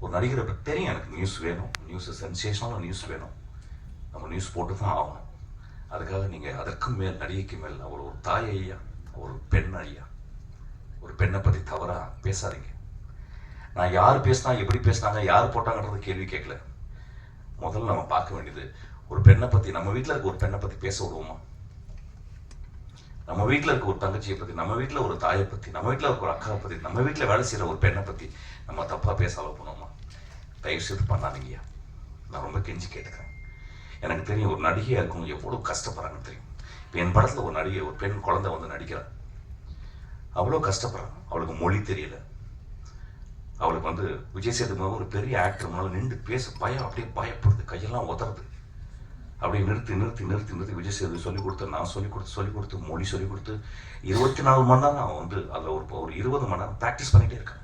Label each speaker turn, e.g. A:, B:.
A: ஒரு நடிகரை பற்றி தெரியும் எனக்கு, நியூஸ் வேணும், நியூஸ் சென்சேஷனல் நியூஸ் வேணும், நம்ம நியூஸ் போட்டு தான் ஆகணும். அதுக்காக நீங்கள் அதற்கும் மேல், நடிகைக்கு மேல் அவர் ஒரு தாய் ஐயா, ஒரு பெண் ஐயா, ஒரு பெண்ணை பற்றி தவறாக பேசாதீங்க. நான் யார் பேசினா, எப்படி பேசினாங்க, யார் போட்டாங்கன்றது கேள்வி கேட்கல. முதல்ல நம்ம பார்க்க வேண்டியது, ஒரு பெண்ணை பற்றி, நம்ம வீட்டில் இருக்க ஒரு பெண்ணை பற்றி பேச விடுவோமா? நம்ம வீட்டில் இருக்க ஒரு தங்கச்சியை பற்றி, நம்ம வீட்டில் ஒரு தாயை பற்றி, நம்ம வீட்டில் இருக்க ஒரு அக்காவை பற்றி, நம்ம வீட்டில் வேலை செய்கிற ஒரு பெண்ணை பற்றி நம்ம தப்பாக பேச அளவு பண்ணுவோமா? தயவு செய்து பண்ணாதீங்கய்யா, நான் ரொம்ப கெஞ்சி கேட்டுக்கிறேன். எனக்கு தெரியும் ஒரு நடிகையாக இருக்கவங்க எவ்வளோ கஷ்டப்படுறாங்கன்னு தெரியும். இப்போ என் படத்தில் ஒரு நடிகை, ஒரு பெண் குழந்தை வந்து நடிக்கிறாள், அவ்வளோ கஷ்டப்படுறாங்க. அவளுக்கு மொழி தெரியல, அவளுக்கு வந்து விஜய் சேதுபதி ஒரு பெரிய ஆக்டர் முன்னால் நின்று பேச பயம், அப்படியே பயப்படுது, கையெல்லாம் உதறது. அப்படியே நிறுத்தி விஜய் சேதுபதி சொல்லிக் கொடுத்து, நான் சொல்லிக் கொடுத்து மொழி சொல்லிக் கொடுத்து 24 மணி நேரம் அவன் வந்து அதில் ஒரு 20 மணி நேரம் ப்ராக்டிஸ் பண்ணிகிட்டே இருக்கான்.